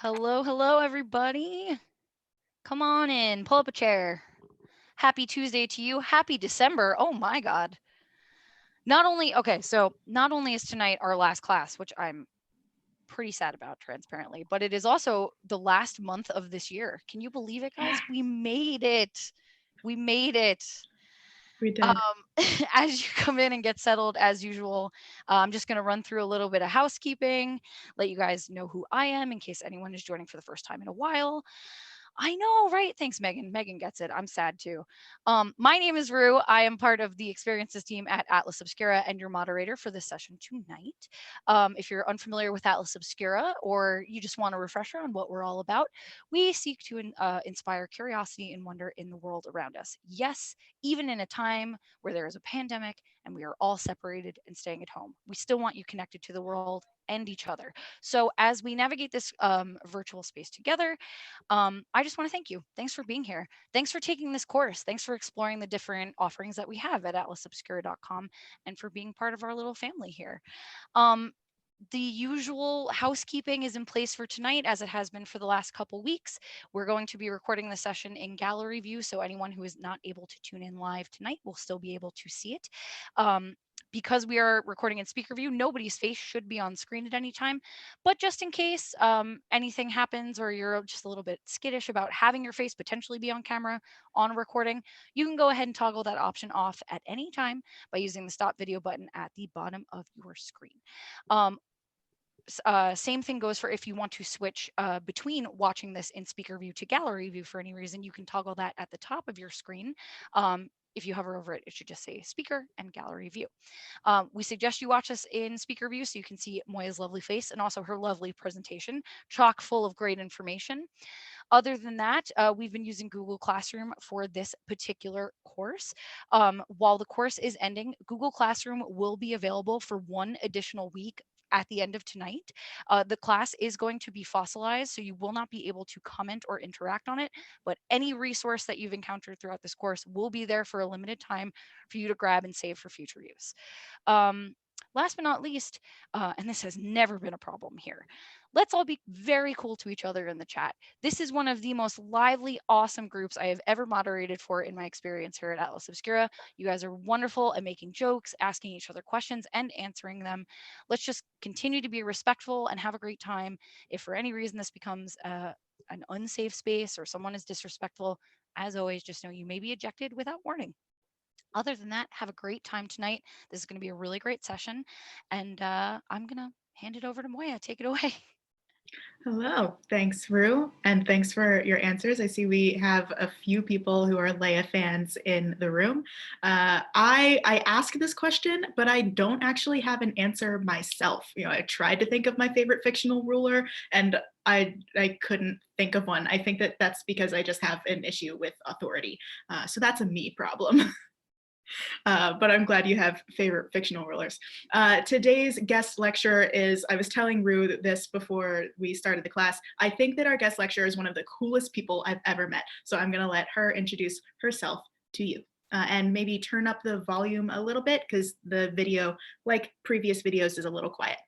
Hello, hello, everybody. Come on in, pull up a chair. Happy Tuesday to you. Happy December. Oh my God. Not only is tonight our last class, which I'm pretty sad about transparently, but it is also the last month of this year. Can you believe it, guys? We made it. We made it. We Um, did. as you come in and get settled, as usual, I'm just going to run through a little bit of housekeeping, let you guys know who I am in case anyone is joining for the first time in a while. I know, right? Thanks, Megan. Megan gets it. I'm sad too. My name is Rue. I am part of the experiences team at Atlas Obscura and your moderator for this session tonight. If you're unfamiliar with Atlas Obscura or you just want a refresher on what we're all about, we seek to inspire curiosity and wonder in the world around us. Yes, even in a time where there is a pandemic and we are all separated and staying at home, we still want you connected to the world and each other. So as we navigate this virtual space together, I just want to thank you. Thanks for being here. Thanks for taking this course. Thanks for exploring the different offerings that we have at atlasobscura.com and for being part of our little family here. Um, the usual housekeeping is in place for tonight as it has been for the last couple weeks. We're going to be recording the session in gallery view, so anyone who is not able to tune in live tonight will still be able to see it. Um, because we are recording in speaker view, nobody's face should be on screen at any time. But just in case anything happens or you're just a little bit skittish about having your face potentially be on camera on a recording, you can go ahead and toggle that option off at any time by using the stop video button at the bottom of your screen. Um, Same thing goes for if you want to switch between watching this in speaker view to gallery view for any reason, you can toggle that at the top of your screen. If you hover over it, it should just say speaker and gallery view. We suggest you watch us in speaker view so you can see Moya's lovely face and also her lovely presentation, chock full of great information. Other than that, we've been using Google Classroom for this particular course. While the course is ending, Google Classroom will be available for one additional week at the end of tonight. The class is going to be fossilized, so you will not be able to comment or interact on it, but any resource that you've encountered throughout this course will be there for a limited time for you to grab and save for future use. Um, Last but not least, and this has never been a problem here, let's all be very cool to each other in the chat. This is one of the most lively, awesome groups I have ever moderated for in my experience here at Atlas Obscura. You guys are wonderful at making jokes, asking each other questions, and answering them. Let's just continue to be respectful and have a great time. If for any reason this becomes an unsafe space or someone is disrespectful, as always, just know you may be ejected without warning. Other than that, have a great time tonight. This is going to be a really great session. And I'm going to hand it over to Moya. Take it away. Hello. Thanks, Rue. And thanks for your answers. I see we have a few people who are Leia fans in the room. I ask this question, but I don't actually have an answer myself. I tried to think of my favorite fictional ruler, and I couldn't think of one. I think that that's because I just have an issue with authority. So that's a me problem. But I'm glad you have favorite fictional rulers. Today's guest lecture is, I was telling Rue this before we started the class, I think that our guest lecturer is one of the coolest people I've ever met. So I'm gonna let her introduce herself to you. And maybe turn up the volume a little bit because the video, like previous videos, is a little quiet.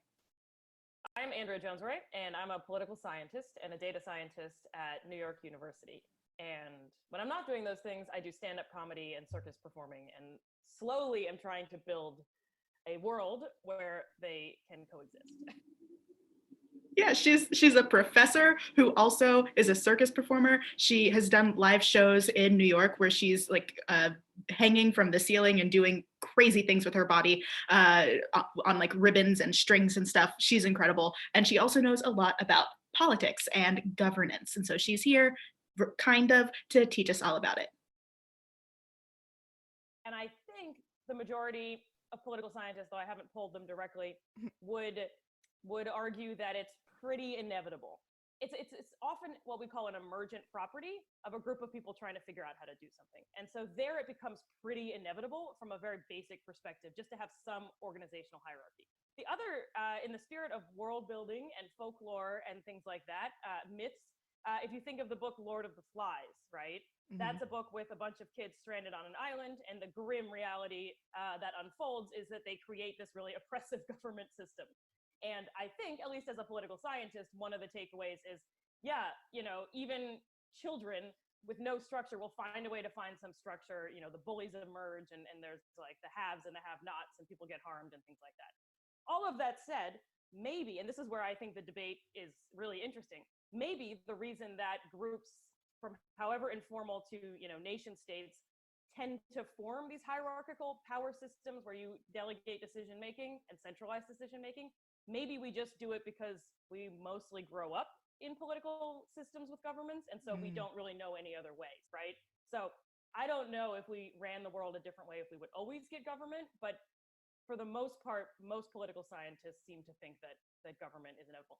I'm Andrea Jones-Roy, and I'm a political scientist and a data scientist at New York University. And when I'm not doing those things, I do stand-up comedy and circus performing, and slowly I'm trying to build a world where they can coexist. Yeah, she's a professor who also is a circus performer. She has done live shows in New York where she's like hanging from the ceiling and doing crazy things with her body on like ribbons and strings and stuff. She's incredible, and she also knows a lot about politics and governance, and so she's here kind of to teach us all about it. And I think the majority of political scientists, though I haven't polled them directly, would argue that it's pretty inevitable. It's often what we call an emergent property of a group of people trying to figure out how to do something. And so there it becomes pretty inevitable from a very basic perspective, just to have some organizational hierarchy. The other, in the spirit of world building and folklore and things like that, myths, if you think of the book Lord of the Flies, right? Mm-hmm. That's a book with a bunch of kids stranded on an island, and the grim reality that unfolds is that they create this really oppressive government system. And I think, at least as a political scientist, one of the takeaways is yeah, even children with no structure will find a way to find some structure. The bullies emerge, and there's like the haves and the have-nots, and people get harmed and things like that. All of that said, maybe, and this is where I think the debate is really interesting, maybe the reason that groups from however informal to, nation states tend to form these hierarchical power systems where you delegate decision making and centralize decision making, maybe we just do it because we mostly grow up in political systems with governments, and so we don't really know any other ways, right? So I don't know if we ran the world a different way if we would always get government, but for the most part, most political scientists seem to think that government is inevitable.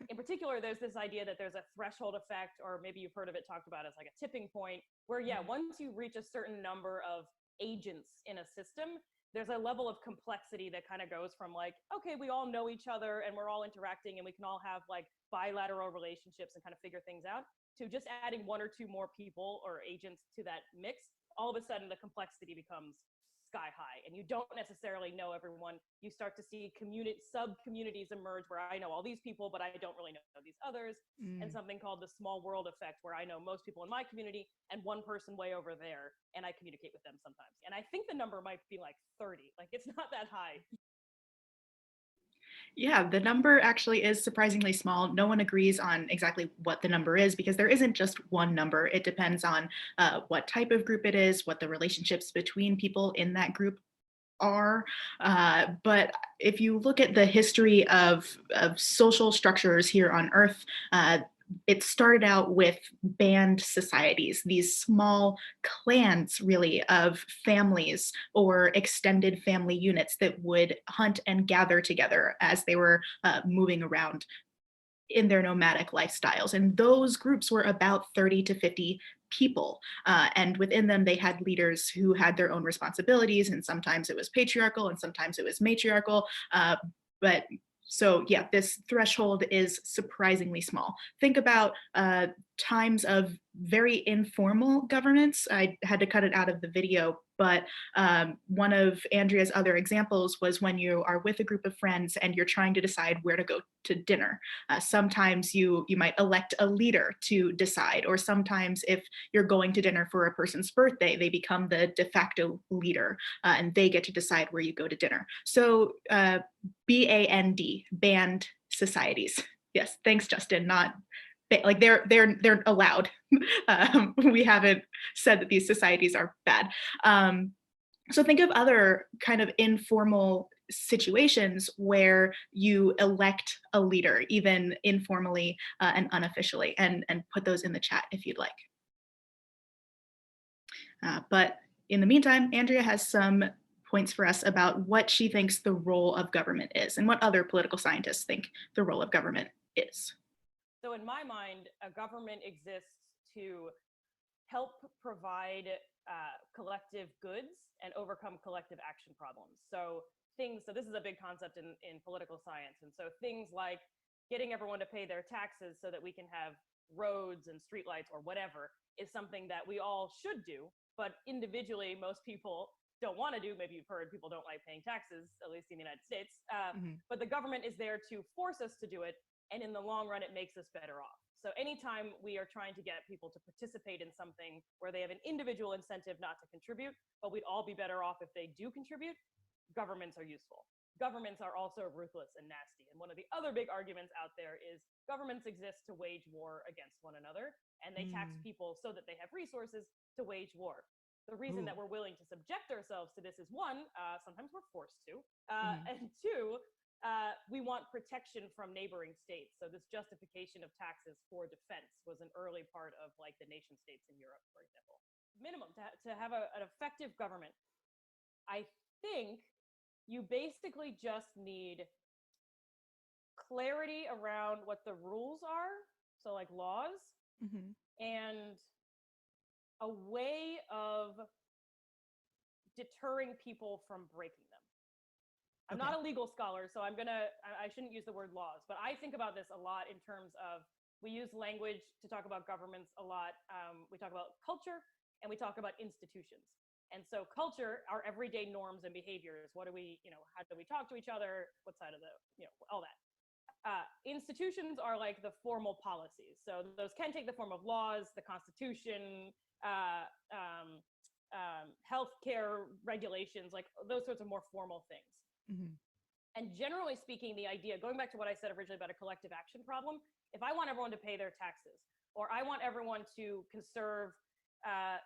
In particular, there's this idea that there's a threshold effect, or maybe you've heard of it talked about as like a tipping point, where once you reach a certain number of agents in a system, there's a level of complexity that kind of goes from like, okay, we all know each other and we're all interacting and we can all have like bilateral relationships and kind of figure things out, to just adding one or two more people or agents to that mix. All of a sudden, the complexity becomes sky high, and you don't necessarily know everyone. You start to see sub-communities emerge where I know all these people, but I don't really know these others, and something called the small world effect, where I know most people in my community and one person way over there, and I communicate with them sometimes. And I think the number might be like 30. Like, it's not that high. Yeah, the number actually is surprisingly small. No one agrees on exactly what the number is because there isn't just one number. It depends on what type of group it is, what the relationships between people in that group are. But if you look at the history of social structures here on Earth, it started out with band societies, these small clans, really, of families or extended family units that would hunt and gather together as they were moving around in their nomadic lifestyles. And those groups were about 30 to 50 people. And within them, they had leaders who had their own responsibilities. And sometimes it was patriarchal and sometimes it was matriarchal. But so yeah, this threshold is surprisingly small. Think about times of very informal governance. I had to cut it out of the video, but one of Andrea's other examples was when you are with a group of friends and you're trying to decide where to go to dinner. Sometimes you might elect a leader to decide, or sometimes if you're going to dinner for a person's birthday, they become the de facto leader and they get to decide where you go to dinner. So BAND, band societies. Yes, thanks, Justin. Not like they're allowed. We haven't said that these societies are bad. So think of other kind of informal situations where you elect a leader, even informally and unofficially, and put those in the chat if you'd like. But in the meantime, Andrea has some points for us about what she thinks the role of government is and what other political scientists think the role of government is. So in my mind, a government exists to help provide collective goods and overcome collective action problems. So this is a big concept in political science. And so things like getting everyone to pay their taxes so that we can have roads and streetlights or whatever is something that we all should do, but individually, most people don't want to do. Maybe you've heard people don't like paying taxes, at least in the United States. But the government is there to force us to do it. And in the long run, it makes us better off. So anytime we are trying to get people to participate in something where they have an individual incentive not to contribute, but we'd all be better off if they do contribute, governments are useful. Governments are also ruthless and nasty. And one of the other big arguments out there is governments exist to wage war against one another, and they tax people so that they have resources to wage war. The reason that we're willing to subject ourselves to this is one, sometimes we're forced to, and two, we want protection from neighboring states. So this justification of taxes for defense was an early part of like the nation states in Europe, for example. Minimum to have an effective government, I think you basically just need clarity around what the rules are, so like laws, and a way of deterring people from breaking them. I'm not a legal scholar, so I shouldn't use the word laws, but I think about this a lot in terms of, we use language to talk about governments a lot. We talk about culture and we talk about institutions. And so culture are everyday norms and behaviors. What do we, how do we talk to each other? What side of all that. Institutions are like the formal policies. So those can take the form of laws, the Constitution, healthcare regulations, like those sorts of more formal things. Mhm. And generally speaking, the idea, going back to what I said originally about a collective action problem, if I want everyone to pay their taxes, or I want everyone to conserve,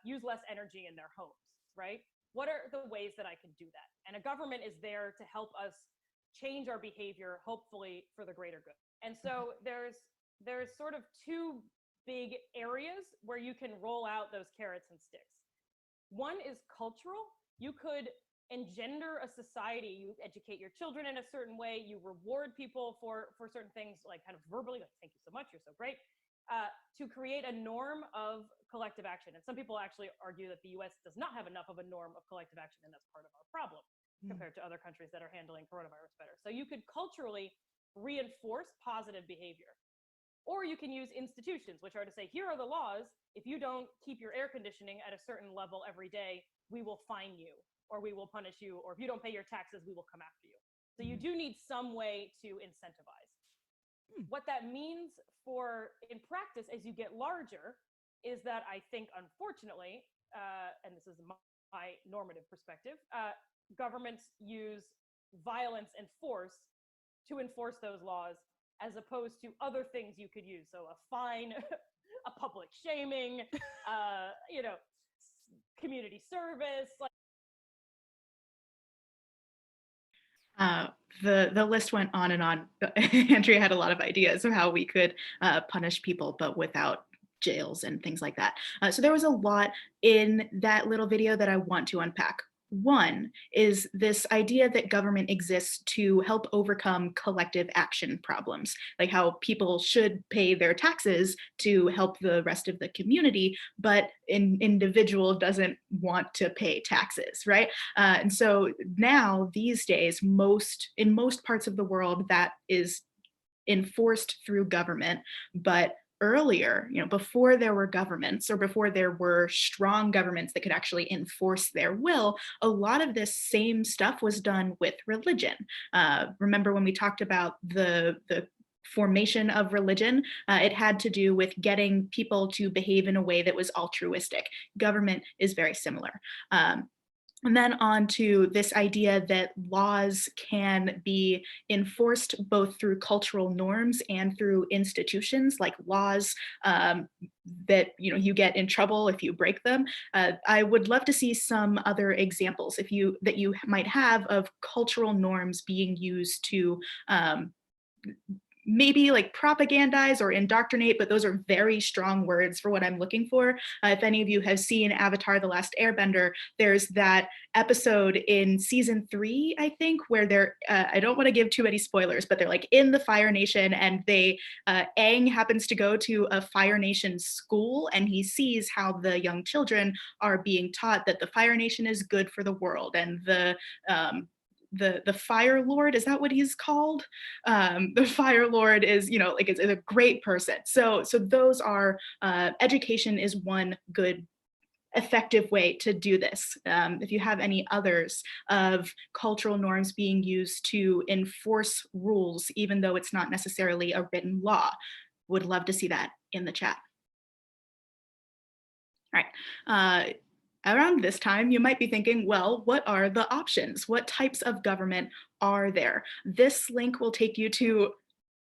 use less energy in their homes, right? What are the ways that I can do that? And a government is there to help us change our behavior, hopefully for the greater good. And so there's sort of two big areas where you can roll out those carrots and sticks. One is cultural. You could engender a society. You educate your children in a certain way. You reward people for certain things, like kind of verbally, like, thank you so much, you're so great, to create a norm of collective action. And some people actually argue that the US does not have enough of a norm of collective action, and that's part of our problem compared to other countries that are handling coronavirus better. So you could culturally reinforce positive behavior. Or you can use institutions, which are to say, here are the laws. If you don't keep your air conditioning at a certain level every day, we will fine you, or we will punish you, or if you don't pay your taxes, we will come after you. So you do need some way to incentivize. What that means in practice as you get larger is that I think, unfortunately, and this is my normative perspective, governments use violence and force to enforce those laws, as opposed to other things you could use. So a fine, a public shaming, community service. The list went on and on. Andrea had a lot of ideas of how we could punish people, but without jails and things like that. So there was a lot in that little video that I want to unpack. One is this idea that government exists to help overcome collective action problems, like how people should pay their taxes to help the rest of the community, but an individual doesn't want to pay taxes, right? And so now, these days, in most parts of the world, that is enforced through government, but earlier, before there were governments, or before there were strong governments that could actually enforce their will, a lot of this same stuff was done with religion. Remember when we talked about the formation of religion, it had to do with getting people to behave in a way that was altruistic. Government is very similar. And then on to this idea that laws can be enforced both through cultural norms and through institutions, like laws that you get in trouble if you break them. I would love to see some other examples that you might have of cultural norms being used to maybe like propagandize or indoctrinate, but those are very strong words for what I'm looking for. If any of you have seen Avatar: The Last Airbender, there's that episode in season 3, I think, where they're, I don't want to give too many spoilers, but they're like in the Fire Nation, and Aang happens to go to a Fire Nation school, and he sees how the young children are being taught that the Fire Nation is good for the world, and the Fire Lord, is that what he's called? The Fire Lord is, is a great person. So those are, education is one good effective way to do this. If you have any others of cultural norms being used to enforce rules, even though it's not necessarily a written law, would love to see that in the chat. All right. Around this time, you might be thinking, well, what are the options? What types of government are there? This link will take you to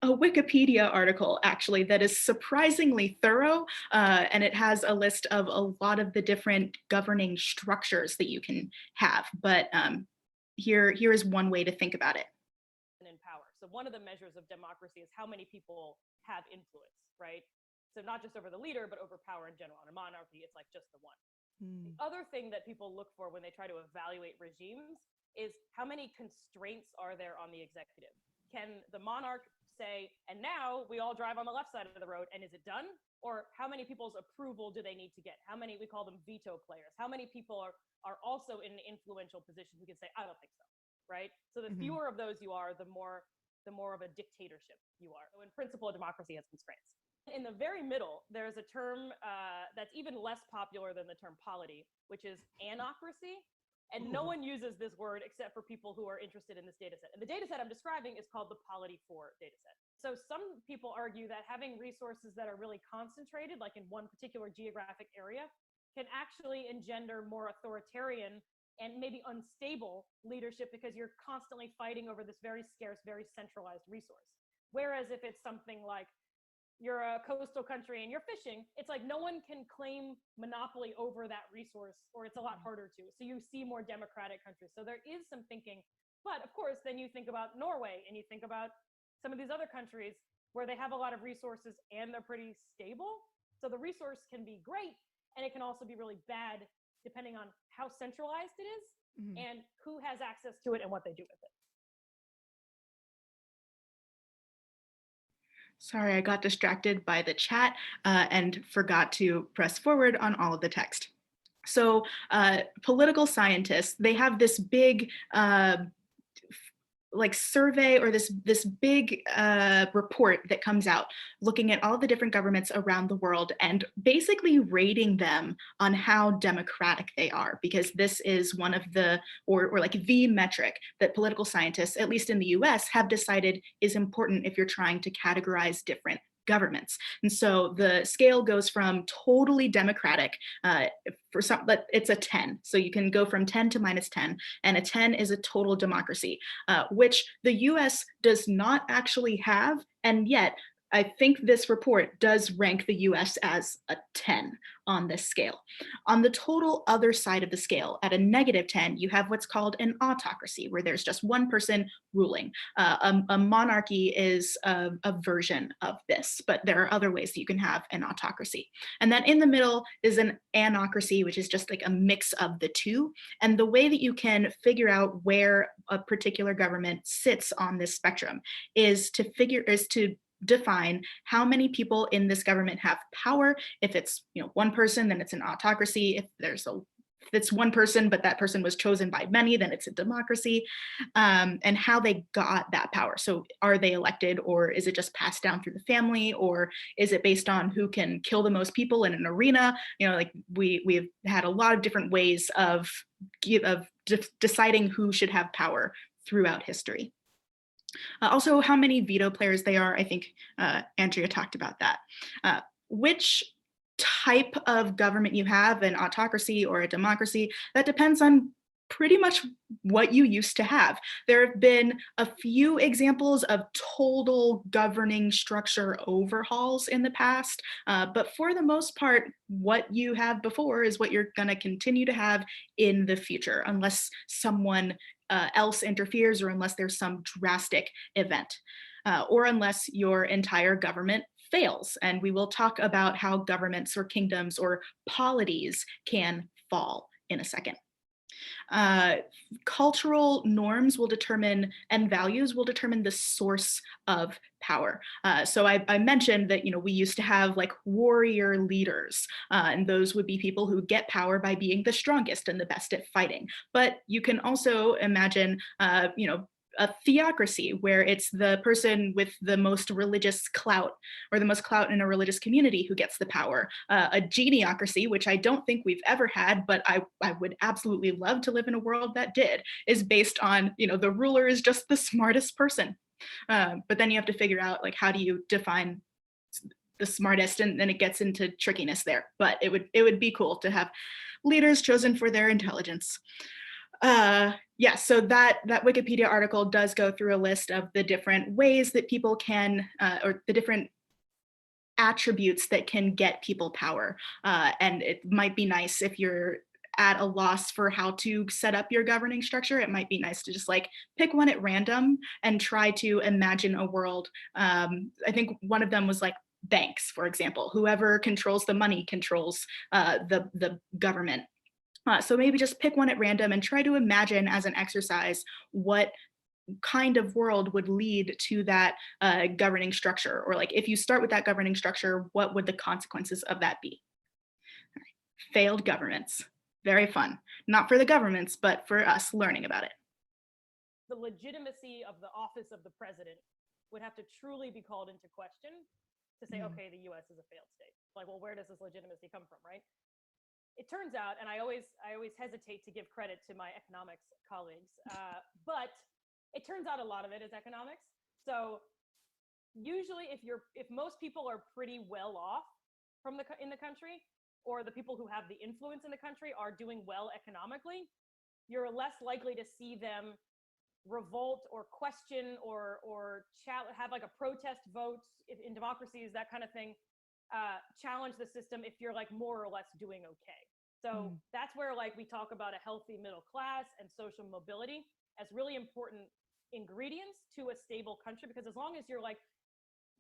a Wikipedia article, actually, that is surprisingly thorough, and it has a list of a lot of the different governing structures that you can have. But here is one way to think about it. In power. So one of the measures of democracy is how many people have influence, right? So not just over the leader, but over power in general. In a monarchy, it's like just the one. The other thing that people look for when they try to evaluate regimes is how many constraints are there on the executive? Can the monarch say, and now we all drive on the left side of the road, and is it done? Or how many people's approval do they need to get? How many, we call them veto players, how many people are also in influential positions who can say, I don't think so, right? So the fewer of those you are, the more of a dictatorship you are. So in principle, a democracy has constraints. In the very middle, there's a term that's even less popular than the term polity, which is anocracy. And no one uses this word except for people who are interested in this data set. And the data set I'm describing is called the Polity 4 data set. So some people argue that having resources that are really concentrated, like in one particular geographic area, can actually engender more authoritarian and maybe unstable leadership because you're constantly fighting over this very scarce, very centralized resource. Whereas if it's something like you're a coastal country and you're fishing, it's like no one can claim monopoly over that resource, or it's a lot harder to. So you see more democratic countries. So there is some thinking. But of course, then you think about Norway and you think about some of these other countries where they have a lot of resources and they're pretty stable. So the resource can be great and it can also be really bad depending on how centralized it is and who has access to it and what they do with it. Sorry, I got distracted by the chat and forgot to press forward on all of the text. So political scientists, they have this big like survey or this big report that comes out looking at all the different governments around the world and basically rating them on how democratic they are, because this is one of the or like the metric that political scientists, at least in the US, have decided is important if you're trying to categorize different governments. And so the scale goes from totally democratic for some, but it's a 10. So you can go from 10 to -10, and a 10 is a total democracy, which the US does not actually have, and yet I think this report does rank the US as a 10 on this scale. On the total other side of the scale, at a -10, you have what's called an autocracy, where there's just one person ruling. A monarchy is a version of this, but there are other ways that you can have an autocracy. And then in the middle is an anocracy, which is just like a mix of the two. And the way that you can figure out where a particular government sits on this spectrum is to define how many people in this government have power. If it's one person, then it's an autocracy. If it's one person, but that person was chosen by many, then it's a democracy, and how they got that power. So are they elected, or is it just passed down through the family, or is it based on who can kill the most people in an arena? Like we've had a lot of different ways of deciding who should have power throughout history. Also, how many veto players they are. I think Andrea talked about that. Which type of government you have, an autocracy or a democracy, that depends on pretty much what you used to have. There have been a few examples of total governing structure overhauls in the past, but for the most part, what you have before is what you're going to continue to have in the future, unless someone else interferes, or unless there's some drastic event, or unless your entire government fails. And we will talk about how governments or kingdoms or polities can fall in a second. Cultural norms will determine, and values will determine, the source of power. So I mentioned that we used to have like warrior leaders, and those would be people who get power by being the strongest and the best at fighting. But you can also imagine a theocracy, where it's the person with the most religious clout, or the most clout in a religious community, who gets the power. A geniocracy, which I don't think we've ever had, but I would absolutely love to live in a world that did, is based on the ruler is just the smartest person. But then you have to figure out, like, how do you define the smartest, and then it gets into trickiness there. But it would be cool to have leaders chosen for their intelligence. Yeah, so that Wikipedia article does go through a list of the different ways that people can, or the different attributes that can get people power. And it might be nice, if you're at a loss for how to set up your governing structure, it might be nice to just like pick one at random and try to imagine a world. I think one of them was like banks, for example. Whoever controls the money controls the government. So maybe just pick one at random and try to imagine, as an exercise, what kind of world would lead to that governing structure, or like if you start with that governing structure, what would the consequences of that be? Failed governments. Very fun. Not for the governments, but for us learning about it. The legitimacy of the office of the president would have to truly be called into question to say, okay, the US is a failed state. Like, well, where does this legitimacy come from, right? It turns out, and I always hesitate to give credit to my economics colleagues, but it turns out a lot of it is economics. So usually if most people are pretty well off in the country, or the people who have the influence in the country are doing well economically, you're less likely to see them revolt or question or have like a protest vote in democracies, that kind of thing, challenge the system if you're like more or less doing okay. So that's where like we talk about a healthy middle class and social mobility as really important ingredients to a stable country, because as long as you're like,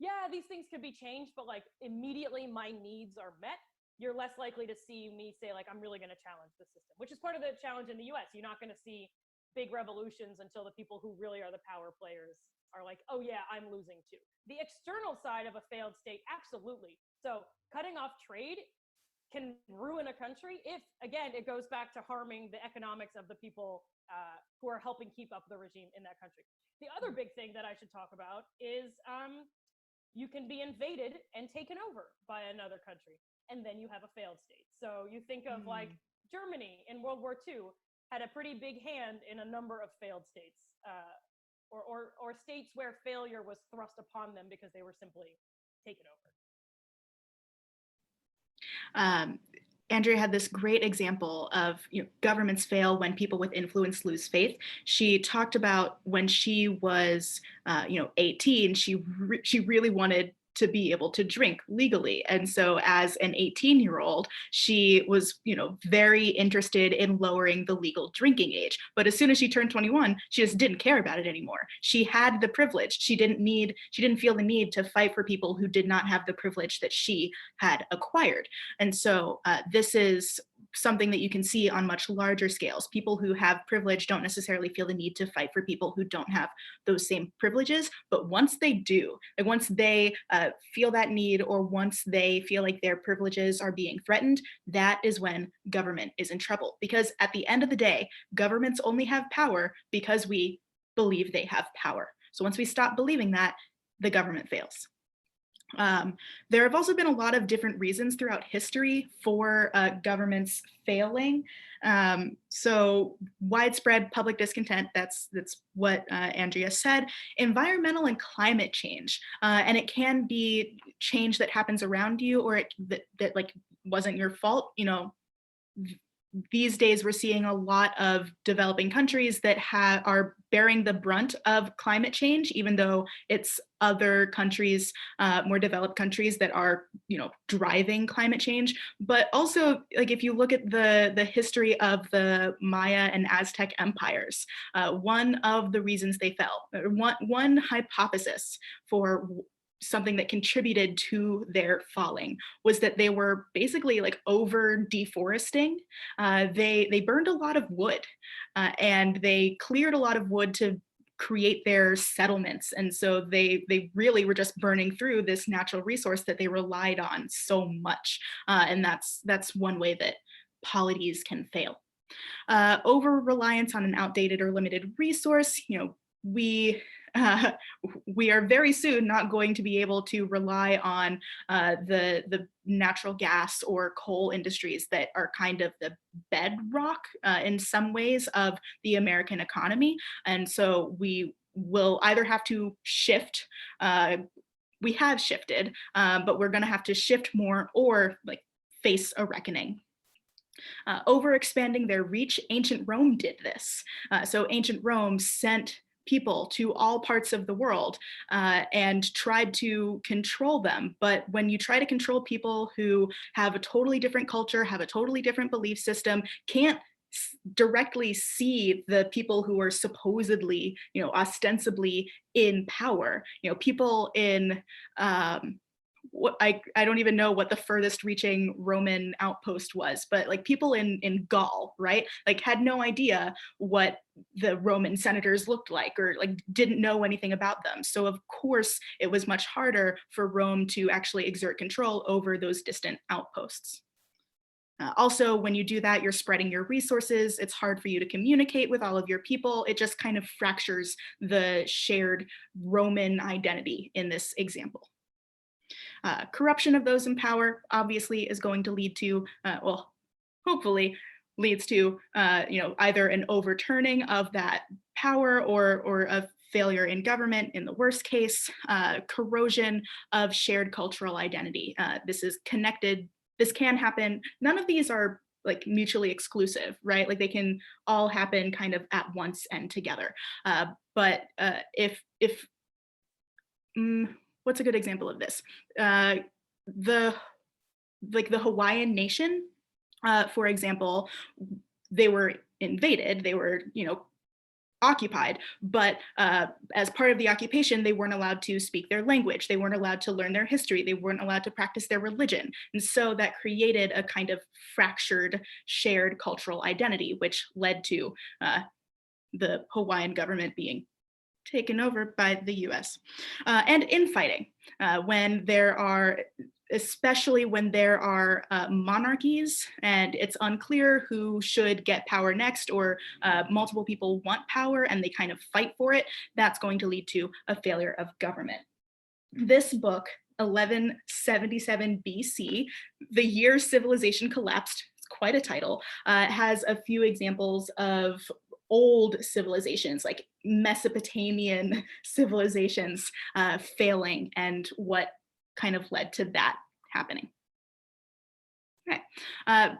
yeah, these things could be changed, but like immediately my needs are met, you're less likely to see me say like, I'm really going to challenge the system, which is part of the challenge in the US. You're not going to see big revolutions until the people who really are the power players are like, oh yeah, I'm losing too. The external side of a failed state, absolutely. So cutting off trade can ruin a country if, again, it goes back to harming the economics of the people who are helping keep up the regime in that country. The other big thing that I should talk about is you can be invaded and taken over by another country, and then you have a failed state. So you think of like Germany in World War II had a pretty big hand in a number of failed states, or states where failure was thrust upon them because they were simply taken over. Andrea had this great example of governments fail when people with influence lose faith. She talked about when she was 18, she really wanted to be able to drink legally. And so as an 18-year-old, she was, very interested in lowering the legal drinking age. But as soon as she turned 21, she just didn't care about it anymore. She had the privilege. She didn't feel the need to fight for people who did not have the privilege that she had acquired. And so this is something that you can see on much larger scales. People who have privilege don't necessarily feel the need to fight for people who don't have those same privileges. But once they do, like once they feel that need, or once they feel like their privileges are being threatened, that is when government is in trouble. Because at the end of the day, governments only have power because we believe they have power. So once we stop believing that, the government fails. There have also been a lot of different reasons throughout history for governments failing. So widespread public discontent, that's what Andrea said. Environmental and climate change, and it can be change that happens around you, or that like wasn't your fault. These days we're seeing a lot of developing countries that are bearing the brunt of climate change, even though it's other countries, more developed countries, that are driving climate change. But also, like if you look at the history of the Maya and Aztec empires, one of the reasons they fell, one hypothesis for something that contributed to their falling was that they were basically like over deforesting. They burned a lot of wood, and they cleared a lot of wood to create their settlements. And so they really were just burning through this natural resource that they relied on so much. And that's one way that polities can fail. Over reliance on an outdated or limited resource, we are very soon not going to be able to rely on the natural gas or coal industries that are kind of the bedrock in some ways of the American economy. And so we will either have to shift, we have shifted, but we're going to have to shift more, or like face a reckoning. Over expanding their reach, ancient Rome did this. So ancient Rome sent people to all parts of the world and tried to control them. But when you try to control people who have a totally different culture, have a totally different belief system, can't directly see the people who are supposedly, ostensibly in power, people in I don't even know what the furthest reaching Roman outpost was, but like people in Gaul, right? Like had no idea what the Roman senators looked like, or like didn't know anything about them. So of course it was much harder for Rome to actually exert control over those distant outposts. Also, when you do that, you're spreading your resources. It's hard for you to communicate with all of your people. It just kind of fractures the shared Roman identity in this example. Corruption of those in power obviously is going to lead to, hopefully leads to, either an overturning of that power or a failure in government in the worst case, corrosion of shared cultural identity. This is connected, this can happen. None of these are like mutually exclusive, right? Like they can all happen kind of at once and together. But if what's a good example of this? The the Hawaiian nation, for example, they were invaded, they were, occupied, but as part of the occupation, they weren't allowed to speak their language, they weren't allowed to learn their history, they weren't allowed to practice their religion. And so that created a kind of fractured, shared cultural identity, which led to the Hawaiian government being taken over by the US. And infighting, when there are, especially when there are monarchies and it's unclear who should get power next, or multiple people want power and they kind of fight for it, that's going to lead to a failure of government. This book, 1177 BC, the year civilization collapsed, it's quite a title, has a few examples of old civilizations, like Mesopotamian civilizations failing, and what kind of led to that happening. Okay,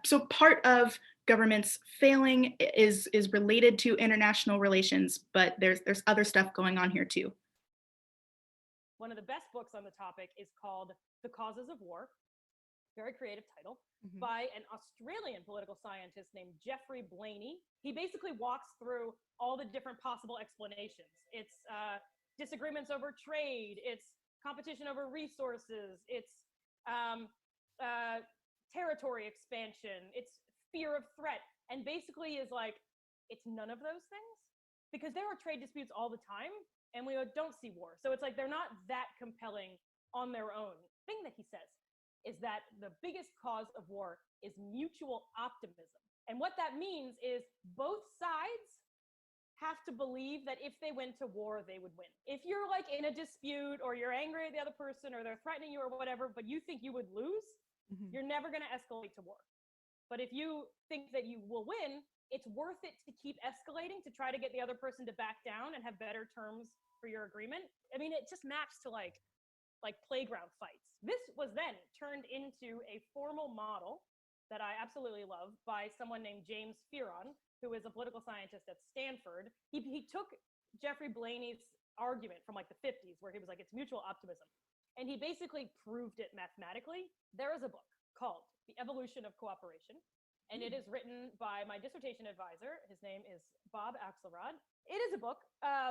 so part of governments failing is related to international relations, but there's other stuff going on here too. One of the best books on the topic is called The Causes of War. Very creative title, by an Australian political scientist named Geoffrey Blainey. He basically walks through all the different possible explanations. It's disagreements over trade, it's competition over resources, it's territory expansion, it's fear of threat, and basically is like, it's none of those things, because there are trade disputes all the time, and we don't see war. So it's like they're not that compelling on their own. Thing that he says is that the biggest cause of war is mutual optimism. And what that means is both sides have to believe that if they went to war, they would win. If you're like in a dispute, or you're angry at the other person, or they're threatening you or whatever, but you think you would lose, you're never going to escalate to war. But if you think that you will win, it's worth it to keep escalating to try to get the other person to back down and have better terms for your agreement. I mean, it just maps to like playground fights. This was then turned into a formal model that I absolutely love by someone named James Fearon, who is a political scientist at Stanford. He took Geoffrey Blainey's argument from like the 50s, where he was like, it's mutual optimism. And he basically proved it mathematically. There is a book called The Evolution of Cooperation, and it is written by my dissertation advisor. His name is Bob Axelrod. It is a book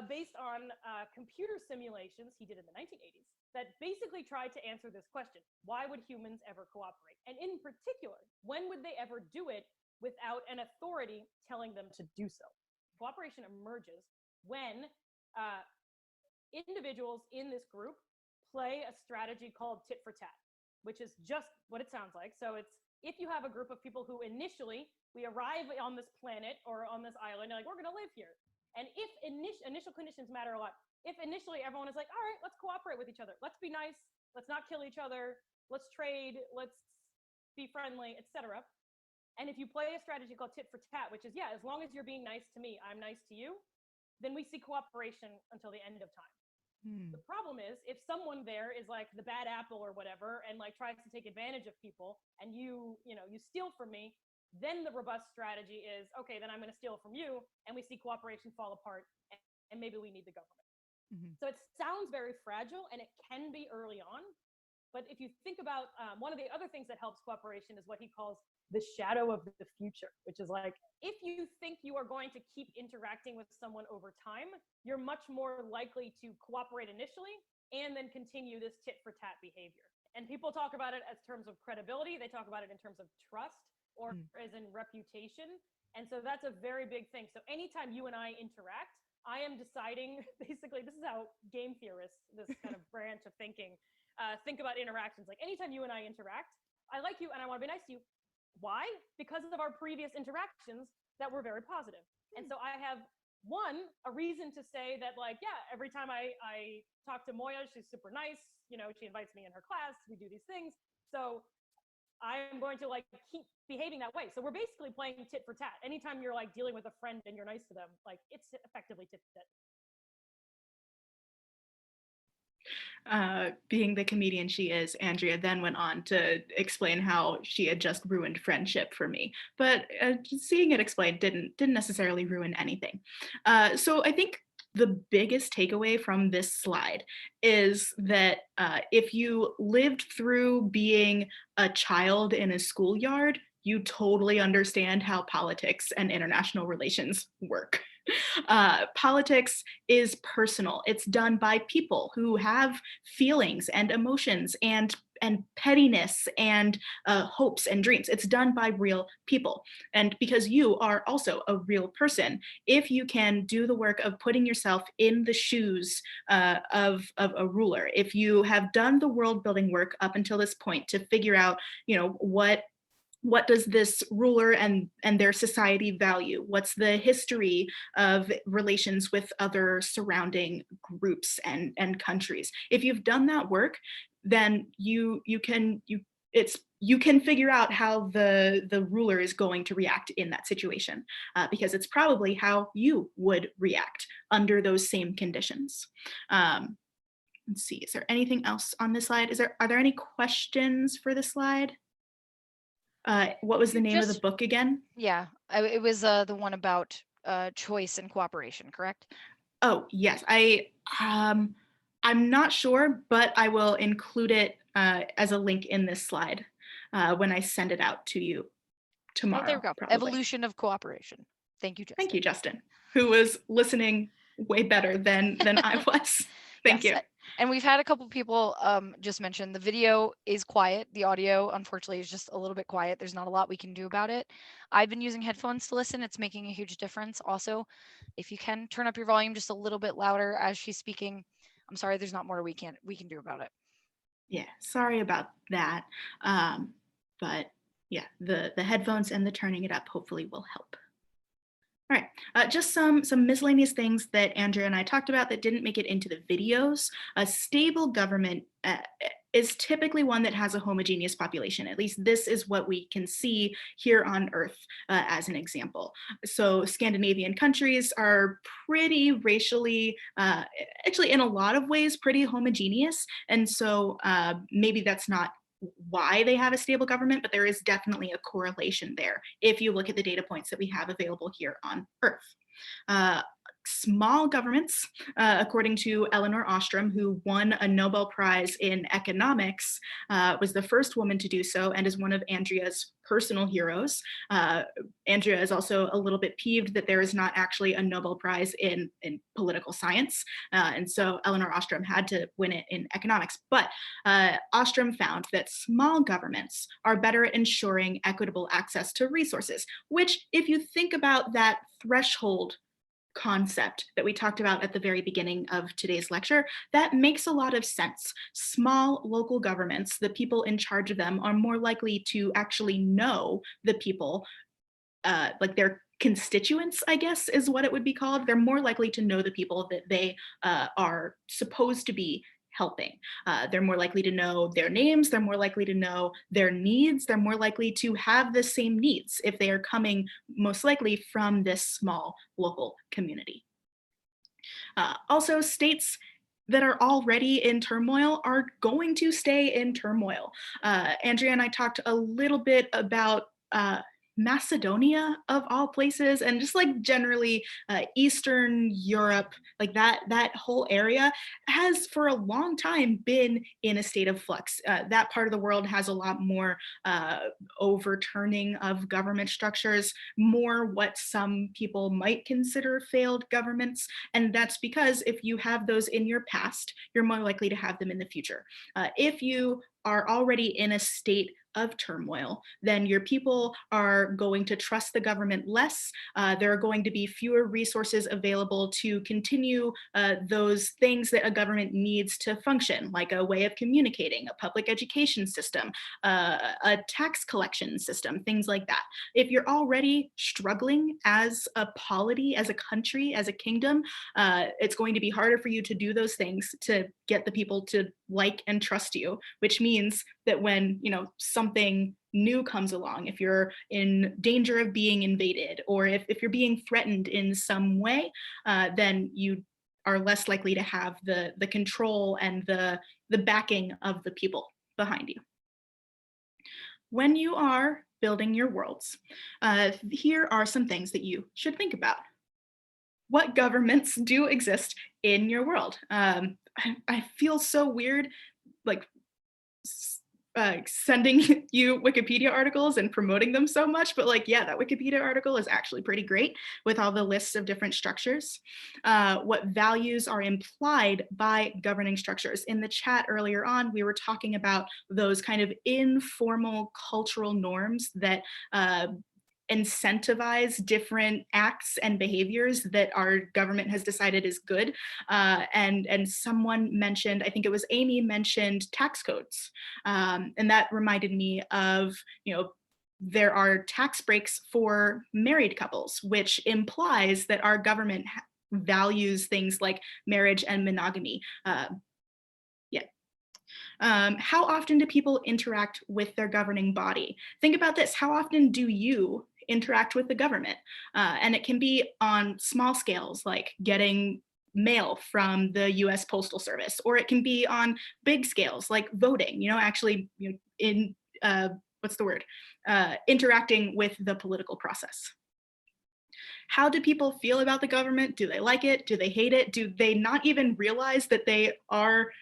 based on computer simulations he did in the 1980s that basically tried to answer this question: why would humans ever cooperate? And in particular, when would they ever do it without an authority telling them to do so? Cooperation emerges when individuals in this group play a strategy called tit for tat, which is just what it sounds like. So it's, if you have a group of people who initially, we arrive on this planet or on this island, and like, we're going to live here. And if initial conditions matter a lot, if initially everyone is like, all right, let's cooperate with each other, let's be nice, let's not kill each other, let's trade, let's be friendly, etc. And if you play a strategy called tit for tat, which is, yeah, as long as you're being nice to me, I'm nice to you, then we see cooperation until the end of time. The problem is, if someone there is like the bad apple or whatever, and like tries to take advantage of people, and you steal from me, then the robust strategy is, okay, then I'm going to steal from you, and we see cooperation fall apart, and maybe we need the government. So it sounds very fragile, and it can be early on. But if you think about one of the other things that helps cooperation is what he calls the shadow of the future, which is like, if you think you are going to keep interacting with someone over time, you're much more likely to cooperate initially and then continue this tit for tat behavior. And people talk about it as terms of credibility. They talk about it in terms of trust, or as in reputation. And so that's a very big thing. So anytime you and I interact, I am deciding, basically, this is how game theorists, this kind of branch of thinking, think about interactions. Like, anytime you and I interact, I like you and I want to be nice to you. Why? Because of our previous interactions that were very positive. And so I have, one, a reason to say that, like, yeah, every time I talk to Moya, she's super nice. You know, she invites me in her class. We do these things. So I'm going to like keep behaving that way. So we're basically playing tit for tat. Anytime you're like dealing with a friend and you're nice to them, like, it's effectively tit for tat. Being the comedian she is, Andrea then went on to explain how she had just ruined friendship for me. But seeing it explained didn't necessarily ruin anything. So I think the biggest takeaway from this slide is that if you lived through being a child in a schoolyard, you totally understand how politics and international relations work. Politics is personal. It's done by people who have feelings and emotions and pettiness and hopes and dreams. It's done by real people. And because you are also a real person, if you can do the work of putting yourself in the shoes of a ruler, if you have done the world building work up until this point to figure out, what does this ruler and their society value? What's the history of relations with other surrounding groups and countries? If you've done that work, then you can figure out how the ruler is going to react in that situation, because it's probably how you would react under those same conditions. Let's see, is there anything else on this slide? Are there any questions for this slide? What was the name of the book again? Yeah, it was the one about choice and cooperation, correct? Oh, yes. I'm not sure, but I will include it as a link in this slide when I send it out to you tomorrow. Oh, there we go. Probably. Evolution of Cooperation. Thank you, Justin. Thank you, Justin, who was listening way better than I was. Thank you. And we've had a couple people just mention the video is quiet. The audio, unfortunately, is just a little bit quiet. There's not a lot we can do about it. I've been using headphones to listen. It's making a huge difference. Also, if you can turn up your volume just a little bit louder as she's speaking. I'm sorry, there's not more we can do about it. Yeah, sorry about that. But yeah, the headphones and the turning it up hopefully will help. All right, just some miscellaneous things that Andrea and I talked about that didn't make it into the videos. A stable government is typically one that has a homogeneous population. At least this is what we can see here on Earth as an example. So Scandinavian countries are pretty racially, actually in a lot of ways, pretty homogeneous. And so maybe that's not why they have a stable government, but there is definitely a correlation there if you look at the data points that we have available here on Earth. Small governments, according to Elinor Ostrom, who won a Nobel Prize in economics, was the first woman to do so and is one of Andrea's personal heroes. Andrea is also a little bit peeved that there is not actually a Nobel Prize in political science. And so Elinor Ostrom had to win it in economics. But Ostrom found that small governments are better at ensuring equitable access to resources, which if you think about that threshold concept that we talked about at the very beginning of today's lecture, that makes a lot of sense. Small local governments, the people in charge of them, are more likely to actually know the people, like their constituents, I guess is what it would be called. They're more likely to know the people that they are supposed to be helping. They're more likely to know their names, they're more likely to know their needs, they're more likely to have the same needs if they are coming most likely from this small local community. Also, states that are already in turmoil are going to stay in turmoil. Andrea and I talked a little bit about Macedonia of all places, and just like generally Eastern Europe, like that whole area has for a long time been in a state of flux. That part of the world has a lot more overturning of government structures, more what some people might consider failed governments. And that's because if you have those in your past, you're more likely to have them in the future. If you are already in a state of turmoil, then your people are going to trust the government less. There are going to be fewer resources available to continue those things that a government needs to function, like a way of communicating, a public education system, a tax collection system, things like that. If you're already struggling as a polity, as a country, as a kingdom, it's going to be harder for you to do those things to get the people to like and trust you, which means that when something new comes along, if you're in danger of being invaded, or if you're being threatened in some way, then you are less likely to have the control and the backing of the people behind you. When you are building your worlds, here are some things that you should think about. What governments do exist in your world? I feel so weird, like sending you Wikipedia articles and promoting them so much, but like, yeah, that Wikipedia article is actually pretty great with all the lists of different structures. What values are implied by governing structures? In the chat earlier on, we were talking about those kind of informal cultural norms that incentivize different acts and behaviors that our government has decided is good. And someone mentioned, I think it was Amy, mentioned tax codes. And that reminded me of, there are tax breaks for married couples, which implies that our government values things like marriage and monogamy. How often do people interact with their governing body? Think about this. How often do you interact with the government? And it can be on small scales, like getting mail from the US Postal Service, or it can be on big scales, like voting, interacting with the political process. How do people feel about the government? Do they like it? Do they hate it? Do they not even realize that they are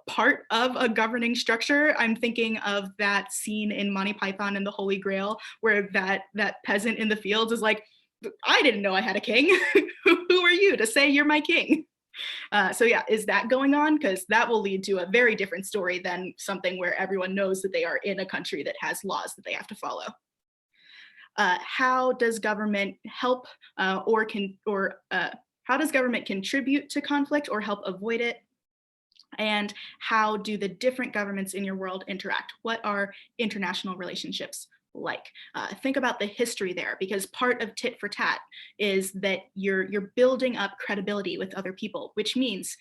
part of a governing structure? I'm thinking of that scene in Monty Python and the Holy Grail where that peasant in the fields is like, I didn't know I had a king. Who are you to say you're my king? So yeah, is that going on? Because that will lead to a very different story than something where everyone knows that they are in a country that has laws that they have to follow. How does government help how does government contribute to conflict or help avoid it? And how do the different governments in your world interact? What are international relationships like? Think about the history there, because part of tit for tat is that you're building up credibility with other people, which means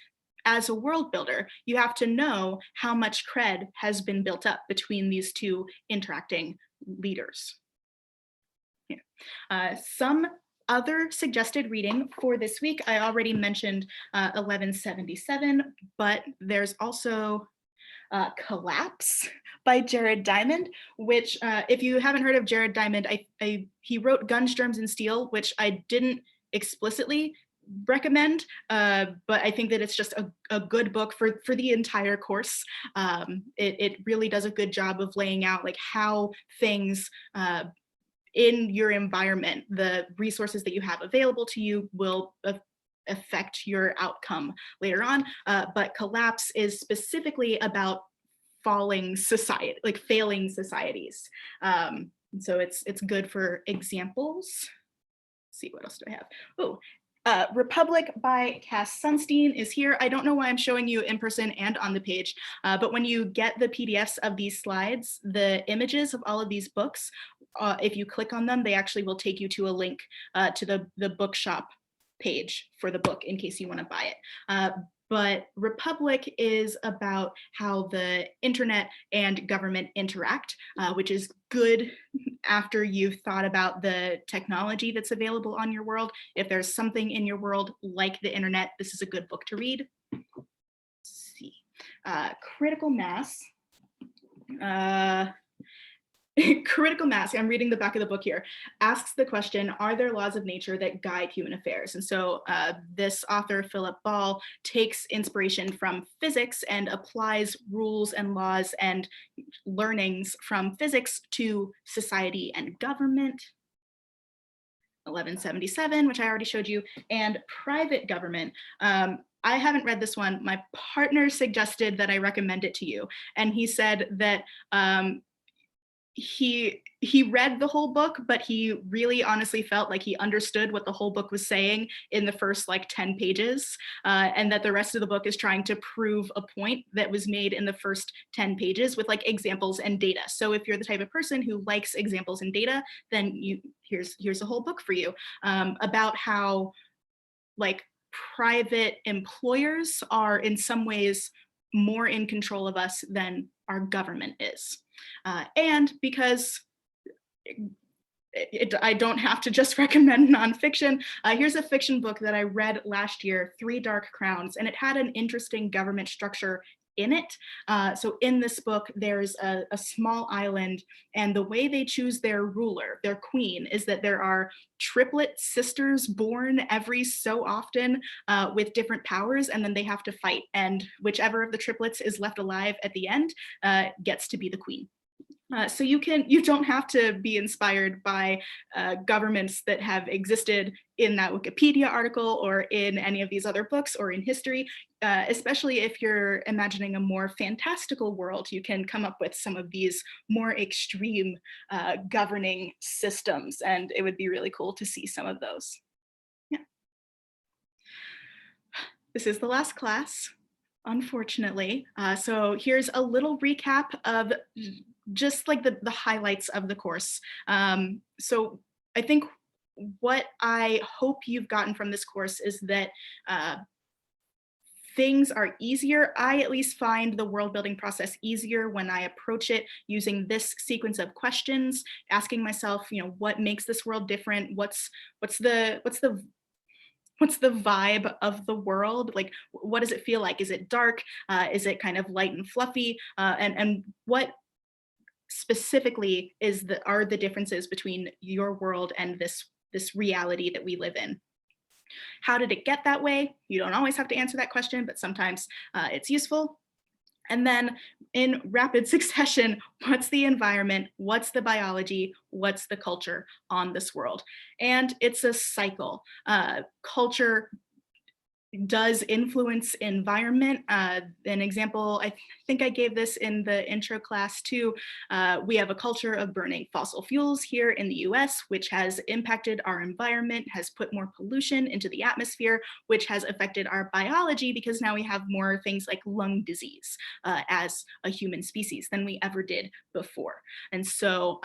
as a world builder, you have to know how much cred has been built up between these two interacting leaders. Yeah. Some other suggested reading for this week, I already mentioned 1177, but there's also Collapse by Jared Diamond, which if you haven't heard of Jared Diamond, he wrote Guns, Germs, and Steel, which I didn't explicitly recommend, but I think that it's just a good book for the entire course. It really does a good job of laying out like how things in your environment, the resources that you have available to you will affect your outcome later on. But Collapse is specifically about failing societies. So it's good for examples. Let's see, what else do I have? Oh, Republic by Cass Sunstein is here. I don't know why I'm showing you in person and on the page, but when you get the PDFs of these slides, the images of all of these books, if you click on them, they actually will take you to a link to the bookshop page for the book in case you want to buy it. But Republic is about how the internet and government interact, which is good after you've thought about the technology that's available on your world. If there's something in your world like the internet, this is a good book to read. Let's see. Critical Mass. Critical Mass, I'm reading the back of the book here, asks the question, are there laws of nature that guide human affairs? And so this author, Philip Ball, takes inspiration from physics and applies rules and laws and learnings from physics to society and government. 1177, which I already showed you, and Private Government. I haven't read this one. My partner suggested that I recommend it to you. And he said that he read the whole book, but he really honestly felt like he understood what the whole book was saying in the first like 10 pages, and that the rest of the book is trying to prove a point that was made in the first 10 pages with like examples and data. So if you're the type of person who likes examples and data, then here's a whole book for you about how like private employers are in some ways more in control of us than our government is. And because I don't have to just recommend nonfiction. Here's a fiction book that I read last year, Three Dark Crowns, and it had an interesting government structure in it. So in this book, there's a small island, and the way they choose their ruler, their queen, is that there are triplet sisters born every so often with different powers, and then they have to fight. And whichever of the triplets is left alive at the end gets to be the queen. So you don't have to be inspired by governments that have existed in that Wikipedia article or in any of these other books or in history, especially if you're imagining a more fantastical world. You can come up with some of these more extreme governing systems, and it would be really cool to see some of those. Yeah. This is the last class, unfortunately. So here's a little recap of just like the highlights of the course. So I think what I hope you've gotten from this course is that things are easier. I at least find the world building process easier when I approach it using this sequence of questions, asking myself, what makes this world different? What's the vibe of the world? Like, what does it feel like? Is it dark? Is it kind of light and fluffy? And what specifically are the differences between your world and this reality that we live in? How did it get that way? You don't always have to answer that question, but sometimes it's useful. And then in rapid succession, what's the environment? What's the biology? What's the culture on this world? And it's a cycle. Culture does influence environment. An example, I think I gave this in the intro class too. We have a culture of burning fossil fuels here in the US, which has impacted our environment, has put more pollution into the atmosphere, which has affected our biology because now we have more things like lung disease as a human species than we ever did before. And so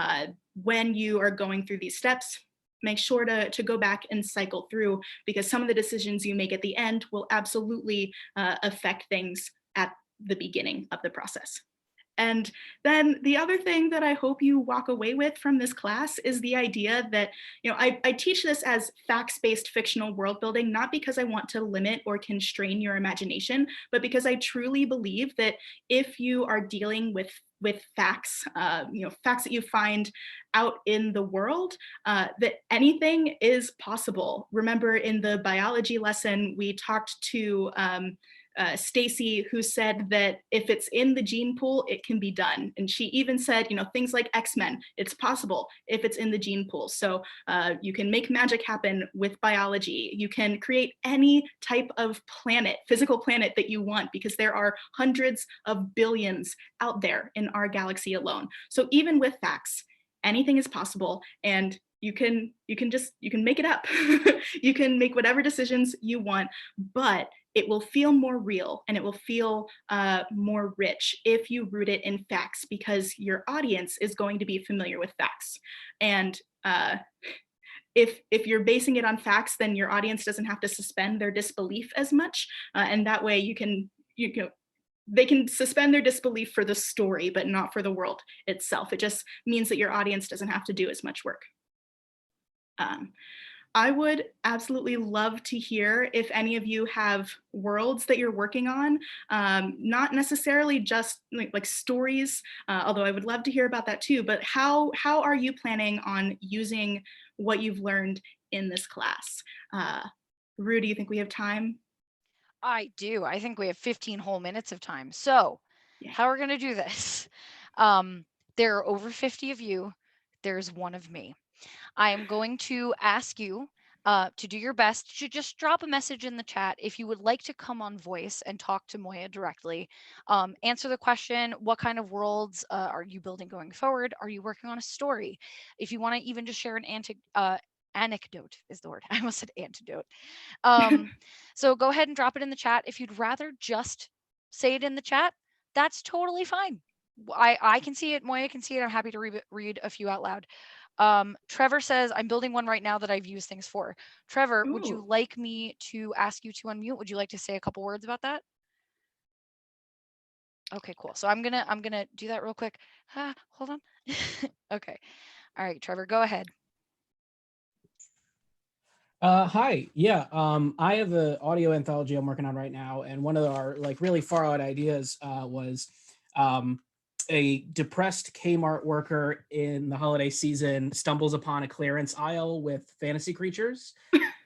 when you are going through these steps, make sure to go back and cycle through, because some of the decisions you make at the end will absolutely affect things at the beginning of the process. And then the other thing that I hope you walk away with from this class is the idea that, I teach this as facts-based fictional world building, not because I want to limit or constrain your imagination, but because I truly believe that if you are dealing with facts, facts that you find out in the world, that anything is possible. Remember in the biology lesson, we talked to Stacy, who said that if it's in the gene pool, it can be done. And she even said, things like X-Men, it's possible if it's in the gene pool. So you can make magic happen with biology. You can create any type of planet, physical planet that you want, because there are hundreds of billions out there in our galaxy alone. So even with facts, anything is possible, and you can make it up. You can make whatever decisions you want, but it will feel more real and it will feel more rich if you root it in facts, because your audience is going to be familiar with facts. And if you're basing it on facts, then your audience doesn't have to suspend their disbelief as much. And that way they can suspend their disbelief for the story, but not for the world itself. It just means that your audience doesn't have to do as much work. I would absolutely love to hear if any of you have worlds that you're working on, not necessarily just like stories, although I would love to hear about that too, but how are you planning on using what you've learned in this class? Rue, do you think we have time? I do. I think we have 15 whole minutes of time. So how we're going to do this. There are over 50 of you. There's one of me. I am going to ask you to do your best to just drop a message in the chat if you would like to come on voice and talk to Moya directly. Answer the question, what kind of worlds are you building going forward? Are you working on a story? If you want to even just share an anecdote is the word. I almost said antidote. So go ahead and drop it in the chat. If you'd rather just say it in the chat, that's totally fine. I can see it. Moya can see it. I'm happy to read a few out loud. Trevor says, I'm building one right now that I've used things for. Trevor, would you like me to ask you to unmute? Would you like to say a couple words about that? Okay, cool. So I'm gonna do that real quick. Hold on. Okay. All right, Trevor, go ahead. Hi. Yeah. I have an audio anthology I'm working on right now, and one of our like really far out ideas was um, a depressed Kmart worker in the holiday season stumbles upon a clearance aisle with fantasy creatures,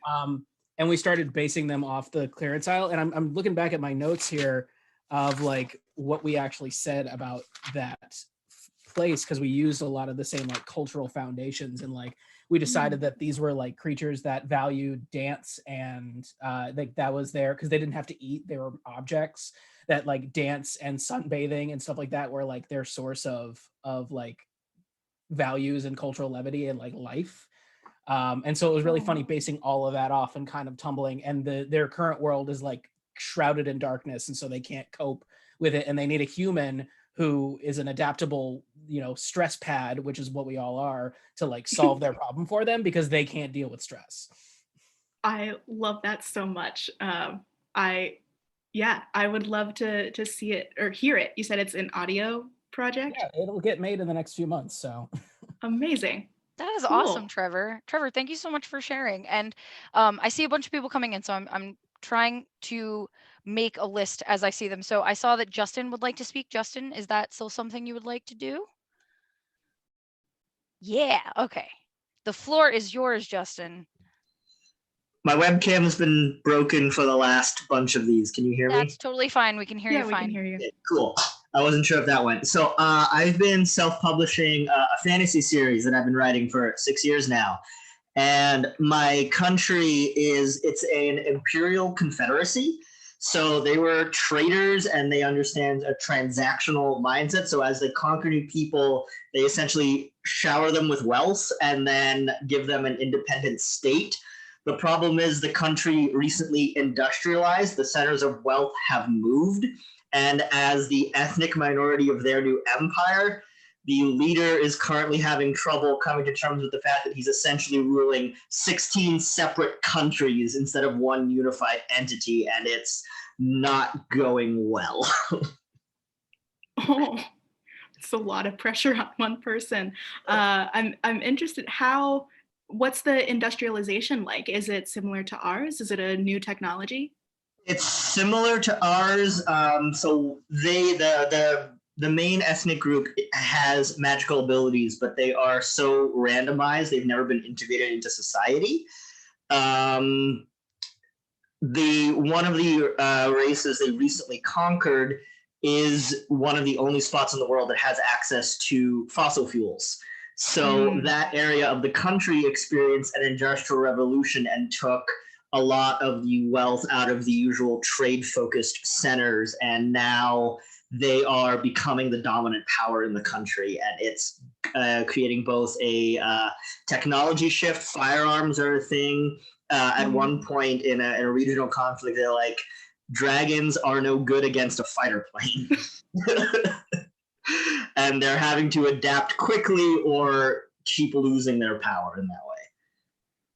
um, and we started basing them off the clearance aisle. And I'm looking back at my notes here of like what we actually said about that place because we used a lot of the same like cultural foundations and like we decided that these were like creatures that valued dance and like that was there because they didn't have to eat, they were objects that like dance and sunbathing and stuff like that were like their source of like values and cultural levity and like life. And so it was really funny basing all of that off and kind of tumbling, and their current world is like shrouded in darkness, and so they can't cope with it, and they need a human who is an adaptable, stress pad, which is what we all are, to like solve their problem for them because they can't deal with stress. I love that so much. I yeah, I would love to see it or hear it. You said it's an audio project? Yeah, it'll get made in the next few months. So Amazing. That is awesome, Cool. Trevor. Trevor, thank you so much for sharing. And I see a bunch of people coming in, so I'm trying to make a list as I see them. So I saw that Justin would like to speak. Justin, is that still something you would like to do? Yeah, okay. The floor is yours, Justin. My webcam has been broken for the last bunch of these. Can you hear me? That's totally fine. We can hear Yeah, you we fine. can hear you. Okay, cool. I wasn't sure if that went. So I've been self-publishing a fantasy series that I've been writing for 6 years now. And my country it's an imperial confederacy. So they were traders and they understand a transactional mindset. So as they conquer new people, they essentially shower them with wealth and then give them an independent state. The problem is the country recently industrialized, the centers of wealth have moved, and as the ethnic minority of their new empire, the leader is currently having trouble coming to terms with the fact that he's essentially ruling 16 separate countries instead of one unified entity, and it's not going well. Oh, it's a lot of pressure on one person. I'm interested what's the industrialization like? Is it similar to ours? Is it a new technology? It's similar to ours. So the main ethnic group has magical abilities, but they are so randomized; they've never been integrated into society. The one of the races they recently conquered is one of the only spots in the world that has access to fossil fuels. So that area of the country experienced an industrial revolution and took a lot of the wealth out of the usual trade focused centers, and now they are becoming the dominant power in the country, and it's creating both a technology shift. Firearms are a thing. At one point in a regional conflict, they're like, dragons are no good against a fighter plane. And they're having to adapt quickly or keep losing their power in that way.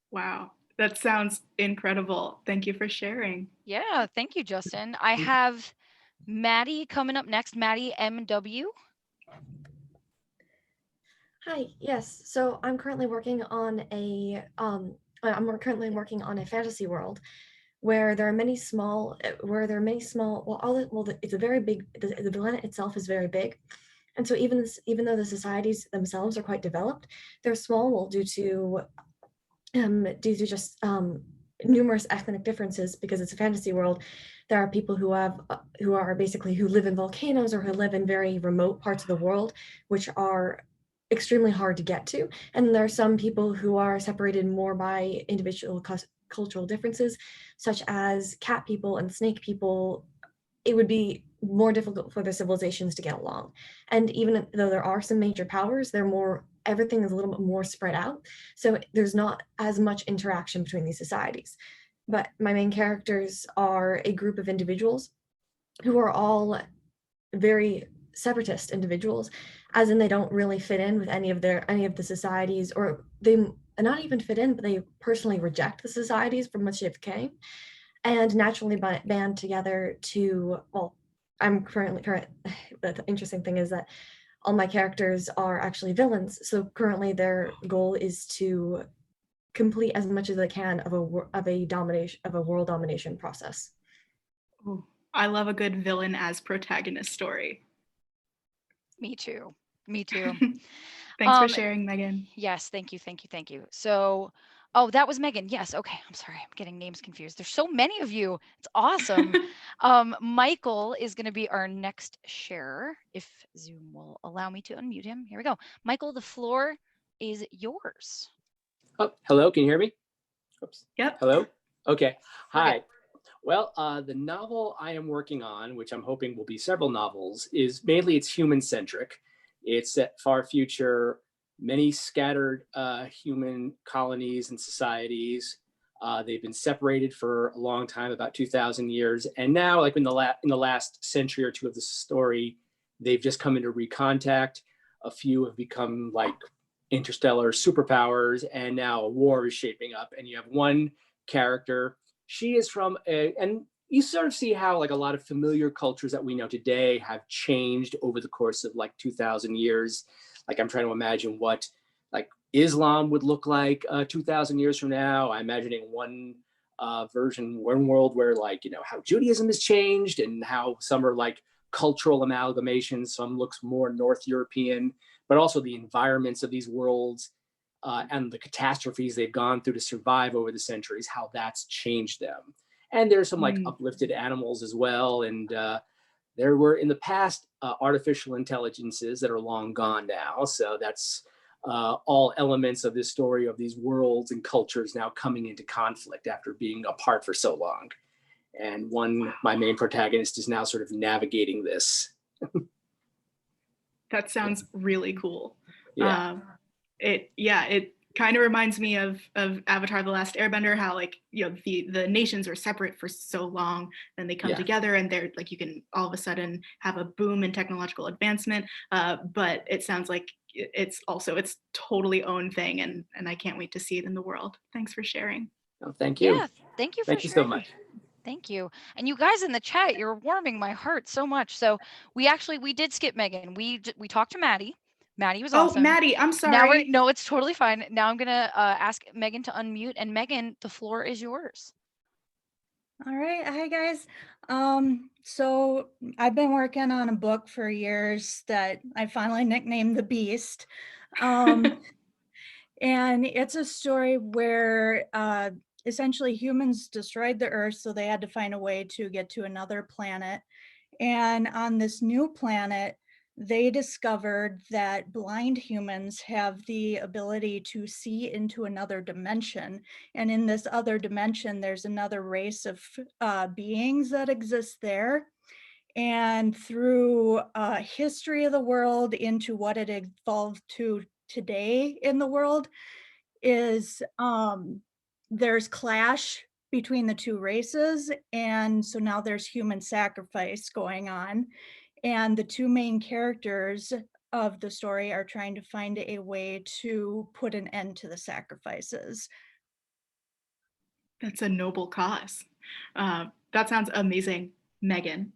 Wow, that sounds incredible. Thank you for sharing. Yeah, thank you, Justin. I have Maddie coming up next. Maddie MW. Hi, yes. So I'm currently working on a fantasy world where there are many small it's a very big the planet itself is very big. And so even though the societies themselves are quite developed, they're small due to just numerous ethnic differences because it's a fantasy world. There are people who live in volcanoes or who live in very remote parts of the world, which are extremely hard to get to. And there are some people who are separated more by individual cultural differences, such as cat people and snake people. It would be more difficult for the civilizations to get along. And even though there are some major powers, everything is a little bit more spread out. So there's not as much interaction between these societies. But my main characters are a group of individuals who are all very separatist individuals, as in they don't really fit in with any of the societies, or they not even fit in, but they personally reject the societies from which they've came, and naturally band together to, well, the interesting thing is that all my characters are actually villains. So currently their goal is to complete as much as they can of a world domination process. Ooh, I love a good villain as protagonist story. Me too. Me too. Thanks for sharing, Megan. Yes, thank you, thank you, thank you. So, oh, that was Megan. Yes, okay. I'm sorry, I'm getting names confused. There's so many of you. It's awesome. Michael is going to be our next sharer, if Zoom will allow me to unmute him. Here we go. Michael, the floor is yours. Oh, hello, can you hear me? Oops. Yep. Hello? Okay. We're Hi. good. Well, the novel I am working on, which I'm hoping will be several novels, is mainly it's human-centric. It's set far future, many scattered human colonies and societies. They've been separated for a long time, about 2,000 years. And now, like in the last century or two of the story, they've just come into recontact. A few have become like interstellar superpowers, and now a war is shaping up. And you have one character. She is from and you sort of see how like a lot of familiar cultures that we know today have changed over the course of like 2,000 years. Like I'm trying to imagine what like Islam would look like 2,000 years from now. I'm imagining one world where like, you know, how Judaism has changed and how some are like cultural amalgamations. Some looks more North European, but also the environments of these worlds and the catastrophes they've gone through to survive over the centuries, how that's changed them. And there's some like uplifted animals as well. And there were in the past artificial intelligences that are long gone now. So that's all elements of this story of these worlds and cultures now coming into conflict after being apart for so long. And my main protagonist is now sort of navigating this. That sounds really cool. Yeah. It kind of reminds me of Avatar: The Last Airbender, how like, you know, the nations were separate for so long, then they come together and they're like, you can all of a sudden have a boom in technological advancement. But it sounds like it's totally own thing, and I can't wait to see it in the world. Thanks for sharing. Oh, thank you. Yeah, thank you for Thank you sharing. so much. Thank you. And you guys in the chat, you're warming my heart so much. So we did skip Megan. We talked to Maddie. Maddie was awesome. Oh, Maddie, I'm Now sorry. no, it's totally fine. Now I'm gonna ask Megan to unmute, and Megan, the floor is yours. All right. Hi, guys. So I've been working on a book for years that I finally nicknamed The Beast. And it's a story where essentially humans destroyed the Earth, so they had to find a way to get to another planet. And on this new planet, they discovered that blind humans have the ability to see into another dimension. And in this other dimension, there's another race of beings that exist there. And through history of the world into what it evolved to today in the world is there's clash between the two races. And so now there's human sacrifice going on. And the two main characters of the story are trying to find a way to put an end to the sacrifices. That's a noble cause. That sounds amazing, Megan.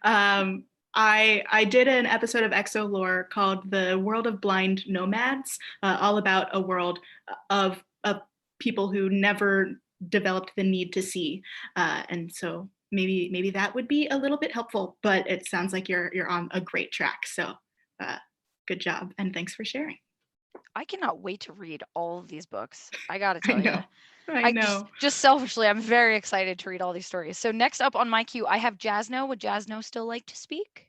I did an episode of Exolore called The World of Blind Nomads, all about a world of people who never developed the need to see. And so maybe that would be a little bit helpful, but it sounds like you're on a great track. So good job, and thanks for sharing. I cannot wait to read all of these books. I gotta tell I know. you. I know. Just selfishly, I'm very excited to read all these stories. So next up on my queue, I have Jasno. Would Jasno still like to speak?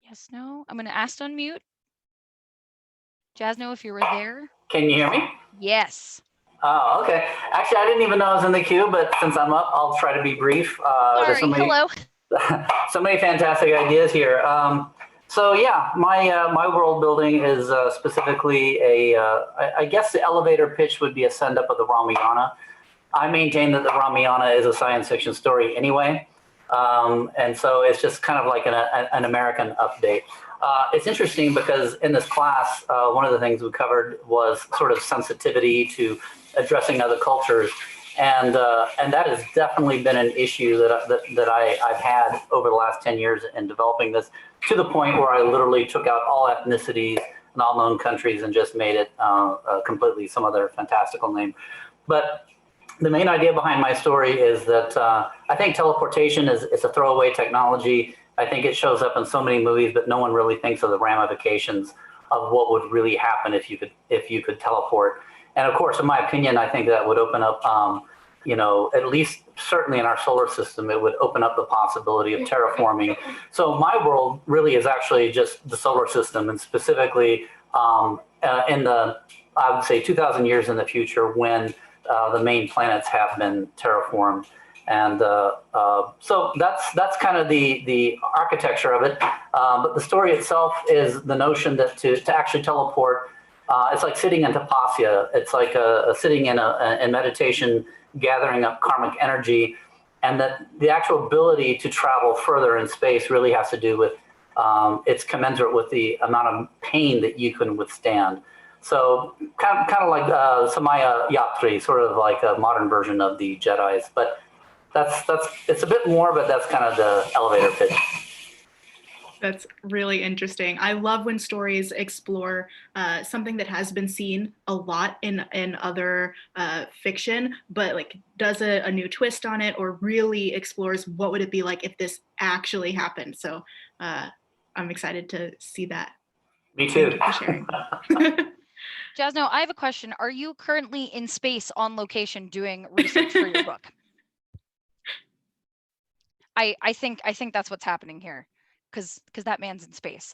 Yes, no? I'm going to ask to unmute. Jasno, if you were there. Can you hear me? Yes. Oh, okay. Actually, I didn't even know I was in the queue, but since I'm up, I'll try to be brief. Sorry, hello. So many fantastic ideas here. So yeah, my world building is specifically I guess the elevator pitch would be a send up of the Ramayana. I maintain that the Ramayana is a science fiction story anyway. And so it's just kind of like an American update. It's interesting because in this class, one of the things we covered was sort of sensitivity to addressing other cultures. And that has definitely been an issue that I've had over the last 10 years in developing this, to the point where I literally took out all ethnicities, in all known countries and just made it completely some other fantastical name. But the main idea behind my story is that I think teleportation is a throwaway technology. I think it shows up in so many movies, but no one really thinks of the ramifications of what would really happen if you could teleport. And of course, in my opinion, I think that would open up, at least certainly in our solar system, it would open up the possibility of terraforming. So my world really is actually just the solar system, and specifically in the, I would say 2,000 years in the future when the main planets have been terraformed. And so that's kind of the architecture of it. But the story itself is the notion that to actually teleport, it's like sitting in tapasya. It's like sitting in meditation, gathering up karmic energy, and that the actual ability to travel further in space really has to do with it's commensurate with the amount of pain that you can withstand. So kind of like Samaya Yatri, sort of like a modern version of the Jedis, but it's a bit more, but that's kind of the elevator pitch. That's really interesting. I love when stories explore something that has been seen a lot in other fiction, but like does a new twist on it, or really explores what would it be like if this actually happened. So I'm excited to see that. Me too. Thank you for sharing. Jasno, I have a question. Are you currently in space on location doing research for your book? I think that's what's happening here, because that man's in space.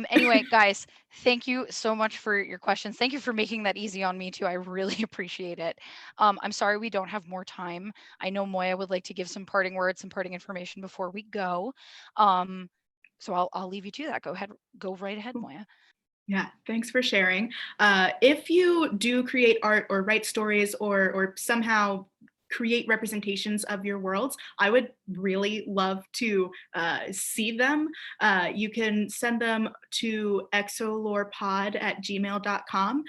Anyway, guys, thank you so much for your questions. Thank you for making that easy on me too. I really appreciate it. I'm sorry we don't have more time. I know Moya would like to give some parting words, some parting information before we go. So I'll leave you to that. Go right ahead, Moya. Yeah, thanks for sharing. If you do create art or write stories or somehow create representations of your worlds, I would really love to see them. You can send them to exolorepod@gmail.com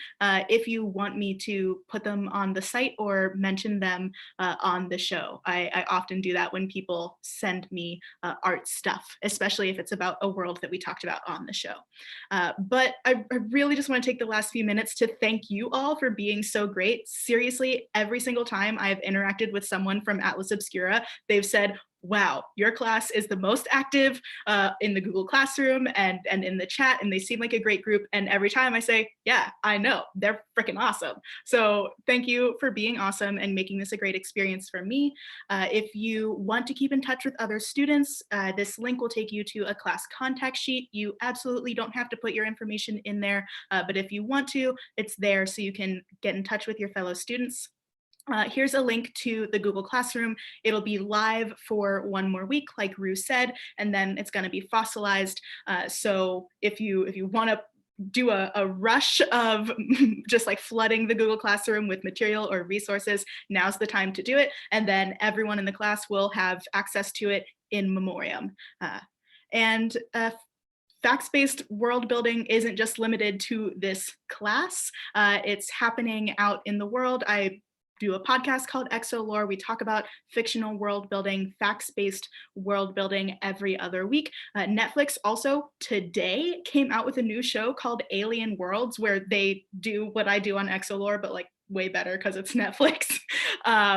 if you want me to put them on the site or mention them on the show. I often do that when people send me art stuff, especially if it's about a world that we talked about on the show. But I really just want to take the last few minutes to thank you all for being so great. Seriously, every single time I've interacted with someone from Atlas Obscura, they've said, wow, your class is the most active in the Google Classroom and in the chat, and they seem like a great group. And every time I say, yeah, I know, they're freaking awesome. So thank you for being awesome and making this a great experience for me. If you want to keep in touch with other students, this link will take you to a class contact sheet. You absolutely don't have to put your information in there, but if you want to, it's there so you can get in touch with your fellow students. Here's a link to the Google Classroom. It'll be live for one more week, like Rue said, and then it's going to be fossilized. So if you want to do a rush of just like flooding the Google Classroom with material or resources, now's the time to do it. And then everyone in the class will have access to it in memoriam. Facts-based world building isn't just limited to this class. It's happening out in the world. I do a podcast called ExoLore. We talk about fictional world building, facts-based world building every other week. Netflix also today came out with a new show called Alien Worlds, where they do what I do on ExoLore, but like way better because it's Netflix,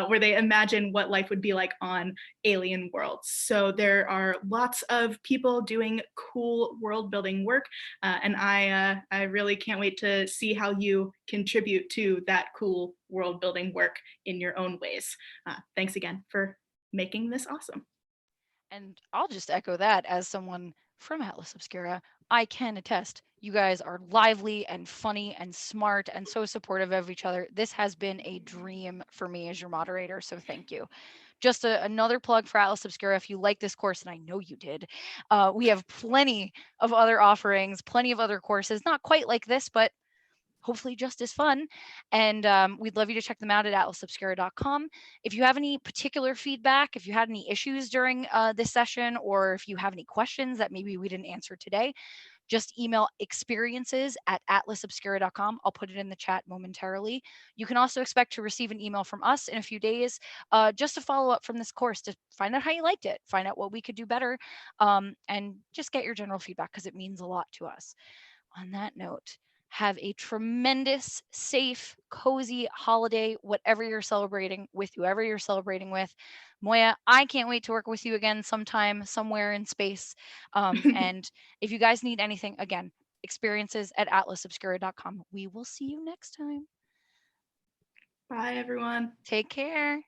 where they imagine what life would be like on alien worlds. So there are lots of people doing cool world building work, and I really can't wait to see how you contribute to that cool world building work in your own ways. Thanks again for making this awesome. And I'll just echo that as someone from Atlas Obscura. I can attest, you guys are lively and funny and smart and so supportive of each other. This has been a dream for me as your moderator, so thank you. Just another plug for Atlas Obscura. If you like this course, and I know you did, we have plenty of other offerings, plenty of other courses, not quite like this, but hopefully just as fun. And we'd love you to check them out at atlasobscura.com. If you have any particular feedback, if you had any issues during this session, or if you have any questions that maybe we didn't answer today, just email experiences@atlasobscura.com. I'll put it in the chat momentarily. You can also expect to receive an email from us in a few days, just to follow up from this course, to find out how you liked it, find out what we could do better, and just get your general feedback, because it means a lot to us. On that note, have a tremendous, safe, cozy holiday, whatever you're celebrating with whoever you're celebrating with. Moya, I can't wait to work with you again sometime, somewhere in space. And if you guys need anything, again, experiences@atlasobscura.com. We will see you next time. Bye, everyone. Take care.